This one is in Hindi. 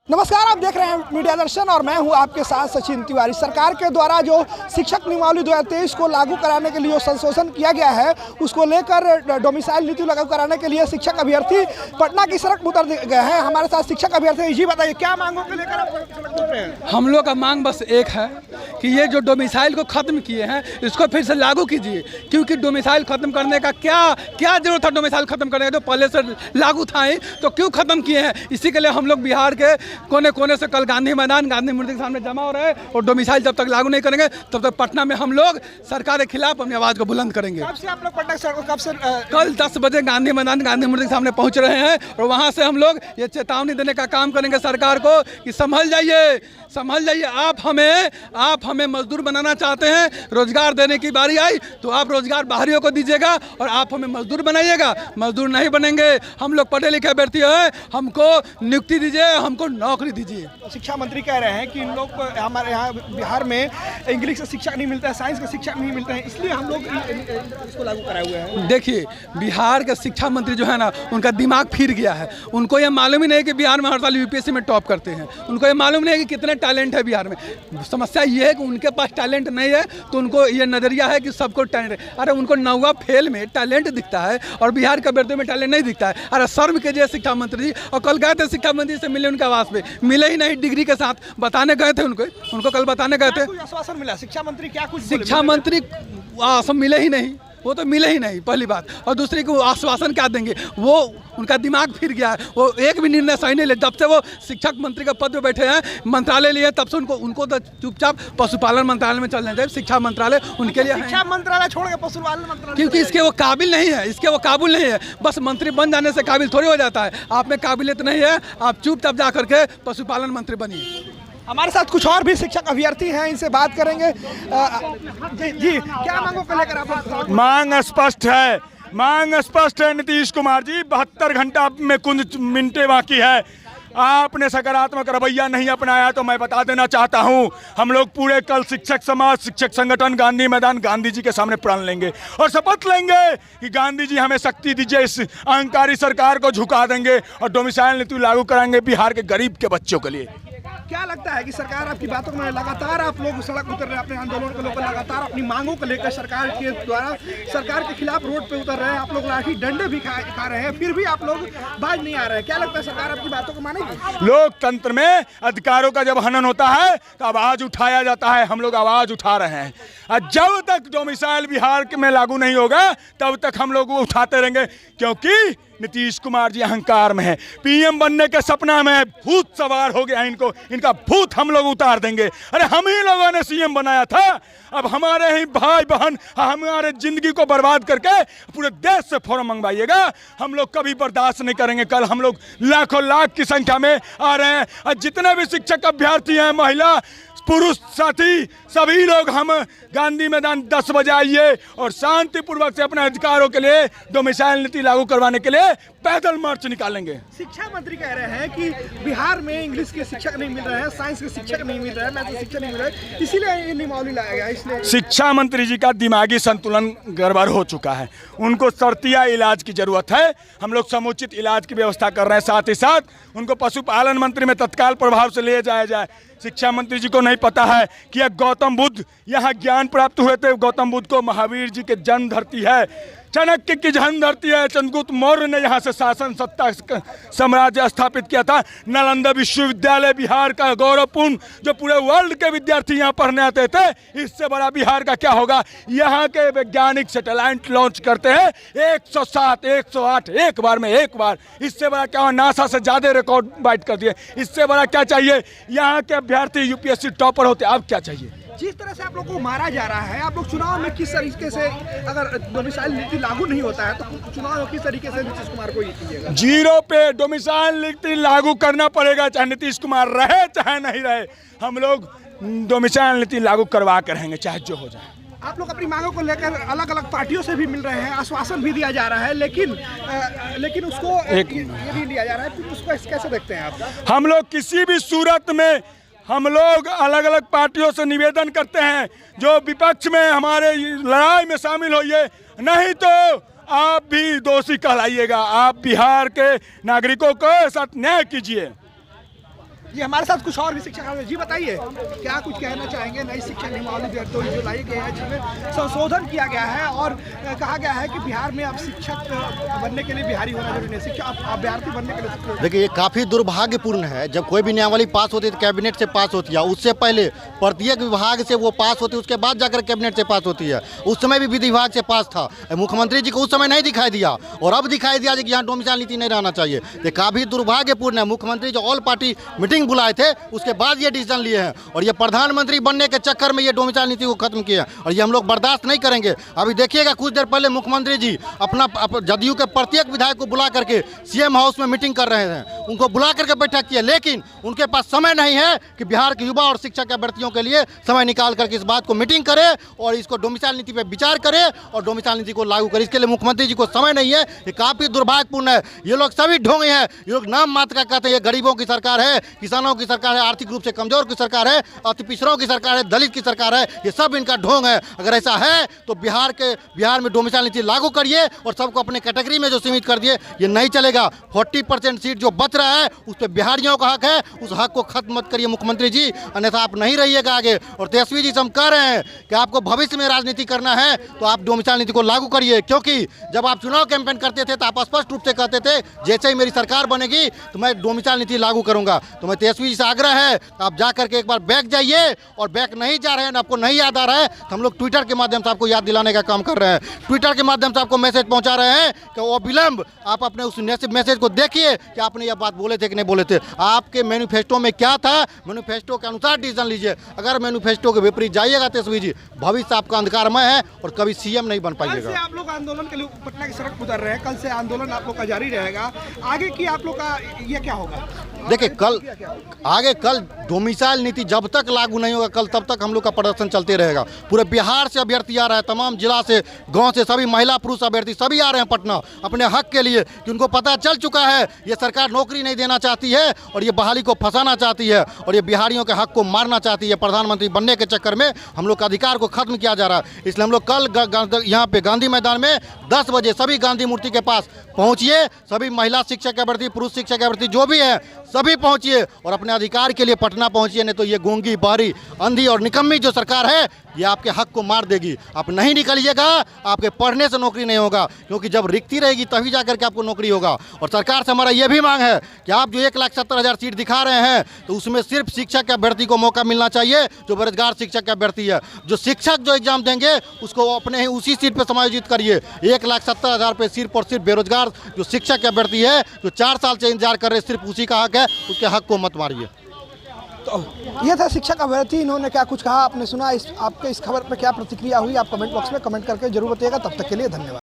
नमस्कार, आप देख रहे हैं मीडिया दर्शन और मैं हूं आपके साथ सचिन तिवारी। सरकार के द्वारा जो शिक्षक नियमावली 2023 को लागू कराने के लिए जो संशोधन किया गया है, उसको लेकर डोमिसाइल नीति लागू कराने के लिए शिक्षक अभ्यर्थी पटना की सड़क पर उतर गए हैं। हमारे साथ शिक्षक अभ्यर्थी, जी बताइए क्या मांगों को लेकर आप सड़क पर उतरे हैं? हम लोग का मांग बस एक है कि ये जो डोमिसाइल को खत्म किए हैं इसको फिर से लागू कीजिए, क्योंकि डोमिसाइल खत्म करने का क्या जरूरत था? डोमिसाइल खत्म करने का जो पहले से लागू था ही, तो क्यों खत्म किए हैं? इसी के लिए हम लोग बिहार के कोने कोने से कल गांधी मैदान, गांधी मूर्ति के सामने जमा हो रहे हैं और डोमिसाइल जब तक लागू नहीं करेंगे तब तक पटना में हम लोग सरकार के खिलाफ अपनी आवाज़ को बुलंद करेंगे। कब से आप लोग पटना सड़क, कब से? कल 10 बजे गांधी मैदान, गांधी मूर्ति के सामने पहुंच रहे हैं और वहां से हम लोग ये चेतावनी देने का काम करेंगे सरकार को कि संभल जाइए। आप हमें मजदूर बनाना चाहते हैं, रोजगार देने की बारी आई तो आप रोजगार बाहरियों को दीजिएगा और आप हमें मजदूर बनाइएगा। मजदूर नहीं बनेंगे, हम लोग पढ़े लिखे अभ्यर्थी हैं, हमको नियुक्ति दीजिए, हमको नौकरी दीजिए। शिक्षा मंत्री कह रहे हैं कि इन लोग को हमारे यहाँ बिहार में इंग्लिश का शिक्षक नहीं मिलता है, साइंस का शिक्षक नहीं मिलता है, इसलिए हम लोग इसको लागू कराए हुए हैं। देखिए, बिहार के शिक्षा मंत्री जो है ना, उनका दिमाग फिर गया है। उनको ये मालूम ही नहीं कि बिहार में हर साल यूपीएससी में टॉप करते हैं। उनको ये मालूम नहीं कि कितने टैलेंट है बिहार में। समस्या ये है कि उनके पास टैलेंट नहीं है, तो उनको ये नज़रिया है कि सबको टैलेंट है। अरे उनको 9वां फेल में टैलेंट दिखता है और बिहार के अभ्यर्थियों में टैलेंट नहीं दिखता है। अरे शर्म कीजिए शिक्षा मंत्री जी। और कल गए थे शिक्षा मंत्री से मिले, उनके आवास पे मिले ही नहीं, डिग्री के साथ बताने गए थे उनको कल बताने गए थे। आश्वासन मिला शिक्षा मंत्री? क्या कुछ शिक्षा मंत्री सब मिले ही नहीं, वो तो मिले ही नहीं, पहली बात। और दूसरी को आश्वासन क्या देंगे? वो उनका दिमाग फिर गया है, वो एक भी निर्णय सही नहीं ले। जब से वो शिक्षक मंत्री के पद पे बैठे हैं, मंत्रालय लिए, तब से उनको तो चुपचाप पशुपालन मंत्रालय में चल जाए। शिक्षा मंत्रालय उनके लिए, शिक्षा मंत्रालय छोड़ के पशुपालन मंत्रालय, क्योंकि इसके वो काबिल नहीं है, काबिल नहीं है। बस मंत्री बन जाने से काबिल थोड़ी हो जाता है। आप में काबिलियत नहीं है, आप चुपचाप जा करके पशुपालन मंत्री बनिए। हमारे साथ कुछ और भी शिक्षक अभ्यर्थी हैं, इनसे बात करेंगे। जी क्या मांगों को लेकर आप? मांग स्पष्ट है नीतीश कुमार जी। 72 घंटा में कुछ मिनटें बाकी है। आपने सकारात्मक रवैया नहीं अपनाया तो मैं बता देना चाहता हूं, हम लोग पूरे कल शिक्षक समाज, शिक्षक संगठन गांधी मैदान गांधी जी के सामने प्रण लेंगे और शपथ लेंगे कि गांधी जी हमें शक्ति दीजिए, इस अहंकारी सरकार को झुका देंगे और डोमिसाइल नीति लागू कराएंगे बिहार के गरीब के बच्चों के लिए। क्या लगता है कि सरकार आपकी बातों में लगातार आप लोग सड़क उतर रहे हैं, अपने आंदोलन को लेकर लगातार अपनी मांगों को लेकर सरकार के द्वारा सरकार के खिलाफ रोड पे उतर रहे हैं, आप लोग लाठी डंडे भी खा रहे हैं, फिर भी आप लोग बाज नहीं आ रहे हैं? क्या लगता है सरकार आपकी बातों को मानेगी? लोकतंत्र में अधिकारों का जब हनन होता है तो आवाज उठाया जाता है। हम लोग आवाज उठा रहे हैं और जब तक डोमिसाइल बिहार में लागू नहीं होगा तब तक हम लोग उठाते रहेंगे, क्योंकि नीतीश कुमार जी अहंकार में है। पीएम बनने के सपना में भूत सवार हो गया इनका भूत हम लोग उतार देंगे। अरे हम ही लोगों ने सीएम बनाया था, अब हमारे ही भाई बहन हमारे जिंदगी को बर्बाद करके पूरे देश से फॉर्म मंगवाइएगा, हम लोग कभी बर्दाश्त नहीं करेंगे। कल हम लोग लाखों लाख की संख्या में आ रहे हैं और जितने भी शिक्षक अभ्यर्थी हैं, महिला पुरुष साथी, सभी लोग हम गांधी मैदान 10 बजे आइए और शांतिपूर्वक से अपने अधिकारों के लिए डोमिसाइल नीति लागू करवाने के लिए पैदल मार्च निकालेंगे। शिक्षा मंत्री कह रहे हैं कि बिहार में इंग्लिश के शिक्षक नहीं मिल रहे हैं, साइंस के शिक्षक नहीं मिल रहे हैं, मैथ के शिक्षक नहीं मिल रहे हैं, इसीलिए ये नियमावली लाया गया। इसलिए शिक्षा मंत्री जी का दिमागी संतुलन गड़बड़ हो चुका है, उनको शर्तिया इलाज की जरूरत है। हम लोग समुचित इलाज की व्यवस्था कर रहे हैं, साथ ही साथ उनको पशुपालन मंत्री में तत्काल प्रभाव से ले जाया जाए। शिक्षा मंत्री जी को नहीं पता है कि यह गौतम बुद्ध यहाँ ज्ञान प्राप्त हुए थे। गौतम बुद्ध को महावीर जी के जन्म धरती है, चाणक्य की जन्म धरती है। चंद्रगुप्त मौर्य ने यहाँ से शासन सत्ता साम्राज्य स्थापित किया था। नालंदा विश्वविद्यालय बिहार का गौरवपूर्ण, जो पूरे वर्ल्ड के विद्यार्थी यहाँ पढ़ने आते थे। इससे बड़ा बिहार का क्या होगा? यहाँ के वैज्ञानिक सैटेलाइट लॉन्च करते हैं 107, 108 एक बार। इससे बड़ा क्या? नासा से ज्यादा रिकॉर्ड बाइट कर दिए। इससे बड़ा क्या चाहिए? यहाँ के अभ्यर्थी यूपीएससी टॉपर होते, अब क्या चाहिए? जिस तरह से आप लोग को मारा जा रहा है, आप लोग चुनाव में किस तरीके से, अगर डोमिसाइल नीति लागू नहीं होता है तो चुनाव में किस तरीके से नीतीश कुमार को ये कीजिएगा? 0 पे डोमिसाइल नीति लागू करना पड़ेगा, चाहे नीतीश कुमार रहे चाहे नहीं रहे। हम लोग डोमिसाइल नीति लागू करवा कर रहेंगे, चाहे जो हो जाए। आप लोग अपनी मांगों को लेकर अलग अलग पार्टियों से भी मिल रहे हैं, आश्वासन भी दिया जा रहा है, लेकिन उसको ये नहीं लिया जा रहा है, फिर उसको कैसे देखते हैं आप? हम लोग किसी भी सूरत में हम लोग अलग अलग पार्टियों से निवेदन करते हैं, जो विपक्ष में हमारे लड़ाई में शामिल होइए, नहीं तो आप भी दोषी कहलाइएगा। आप बिहार के नागरिकों के साथ न्याय कीजिए। जी हमारे साथ कुछ और भी शिक्षक हैं। जी बताइए क्या कुछ कहना चाहेंगे नई शिक्षा नियमावली जो लाई गई है जिसमें संशोधन किया गया है और कहा गया है कि बिहार में अब शिक्षक बनने के लिए बिहारी होना जरूरी नहीं, शिक्षक अभ्यर्थी बनने के लिए। देखिए ये काफ़ी दुर्भाग्यपूर्ण है। जब कोई भी नियमावली पास होती है तो कैबिनेट से पास होती है, उससे पहले प्रत्येक विभाग से वो पास होती है, उसके बाद जाकर कैबिनेट से पास होती है। उस समय भी विधि विभाग से पास था, मुख्यमंत्री जी को उस समय नहीं दिखाई दिया और अब दिखाई दिया कि यहाँ डोमिसाइल नीति नहीं रहना चाहिए। ये काफ़ी दुर्भाग्यपूर्ण है। मुख्यमंत्री जो ऑल पार्टी मीटिंग बुलाए थे उसके बाद ये डिसीजन लिए हैं और ये प्रधानमंत्री बनने के चक्कर में ये डोमिसाइल नीति को खत्म किया और ये हम लोग बर्दाश्त नहीं करेंगे। अभी देखिएगा कुछ देर पहले मुख्यमंत्री जी अपना जदयू के प्रत्येक विधायक को बुला करके सीएम हाउस में मीटिंग कर रहे हैं, उनको बुला करके बैठक किया, लेकिन उनके पास समय नहीं है कि बिहार के युवा और शिक्षक अभ्यर्थियों के लिए समय निकाल करके इस बात को मीटिंग करे और इसको डोमिसाइल नीति पर विचार करे और डोमिसाइल नीति को लागू करे। इसके लिए मुख्यमंत्री जी को समय नहीं है। ये काफ़ी दुर्भाग्यपूर्ण है। ये लोग सभी ढोंगे हैं, ये लोग नाम मात्र का कहते हैं ये गरीबों की सरकार है, किसानों की सरकार है, आर्थिक रूप से कमजोर की सरकार है, अति पिछड़ों की सरकार है, दलित की सरकार है। ये सब इनका ढोंग है। अगर ऐसा है तो बिहार में डोमिसाइल नीति लागू करिए और सबको अपने कैटेगरी में जो सीमित कर दिए ये नहीं चलेगा। 40% सीट जो बच रहा है उस पर बिहारियों का हक है, उस हक को खत्म मत करिए मुख्यमंत्री जी, अन्यथा आप नहीं रहिएगा आगे। और तेजस्वी जी से हम कह रहे हैं कि आपको भविष्य में राजनीति करना है तो आप डोमिसाइल नीति को लागू करिए, क्योंकि जब आप चुनाव कैंपेन करते थे तो आप स्पष्ट रूप से कहते थे जैसे ही मेरी सरकार बनेगी तो मैं डोमिसाइल नीति लागू करूंगा। तो मैं तेजस्वी जी से आग्रह है आप जा करके एक बार बैक जाइए, और बैक नहीं जा रहे हैं, आपको नहीं याद आ रहा है तो हम लोग ट्विटर के माध्यम से आपको याद दिलाने का काम कर रहे हैं। ट्विटर के माध्यम से आपको मैसेज पहुंचा रहे हैं कि वो विलंब आप अपने उस मैसेज को देखिए कि आपने यह बात बोले थे कि नहीं बोले थे, आपके मैनिफेस्टो में क्या था, मैनिफेस्टो के अनुसार डिसीजन लीजिए। अगर मैनिफेस्टो के विपरीत जाइएगा तेजस्वी जी, भविष्य आपका अंधकारमय है और कभी सीएम नहीं बन कल से पाइएगा। आप लोग आंदोलन के लिए पटना की सड़क उतर रहे हैं, कल से आंदोलन आप लोग का जारी रहेगा, आगे की आप लोग का ये क्या होगा? देखिए कल डोमिसाइल नीति जब तक लागू नहीं होगा कल तब तक हम लोग का प्रदर्शन चलते रहेगा। पूरे बिहार से अभ्यर्थी आ रहा है, तमाम जिला से, गांव से, सभी महिला पुरुष अभ्यर्थी सभी आ रहे हैं पटना अपने हक के लिए, कि उनको पता चल चुका है ये सरकार नौकरी नहीं देना चाहती है और ये बहाली को फंसाना चाहती है और ये बिहारियों के हक को मारना चाहती है। प्रधानमंत्री बनने के चक्कर में हम लोग का अधिकार को खत्म किया जा रहा है। इसलिए हम लोग कल यहाँ पे गांधी मैदान में 10 बजे सभी गांधी मूर्ति के पास पहुँचिए, सभी महिला शिक्षक अभ्यर्थी, पुरुष शिक्षक अभ्यर्थी जो भी है सभी पहुंचिए और अपने अधिकार के लिए पटना पहुंचिए, नहीं तो ये गूंगी, बहरी, अंधी और निकम्मी जो सरकार है ये आपके हक को मार देगी। आप नहीं निकलिएगा, आपके पढ़ने से नौकरी नहीं होगा, क्योंकि जब रिक्ति रहेगी तभी जाकर के आपको नौकरी होगा। और सरकार से हमारा ये भी मांग है कि आप जो 1,70,000 सीट दिखा रहे हैं तो उसमें सिर्फ शिक्षक के अभ्यर्थी को मौका मिलना चाहिए जो बेरोजगार शिक्षक के अभ्यर्थी है। जो शिक्षक जो एग्जाम देंगे उसको अपने ही उसी सीट पर समायोजित करिए। 1,70,000 पे सिर्फ और सिर्फ बेरोजगार जो शिक्षक के अभ्यर्थी है जो 4 साल से इंतजार कर रहे सिर्फ उसी का हक है, उसके हक को मत मारिए। तो ये था शिक्षक अभ्यर्थी, इन्होंने क्या कुछ कहा आपने सुना। आपके इस खबर पर क्या प्रतिक्रिया हुई आप कमेंट बॉक्स में कमेंट करके जरूर बताइएगा। तब तक के लिए धन्यवाद।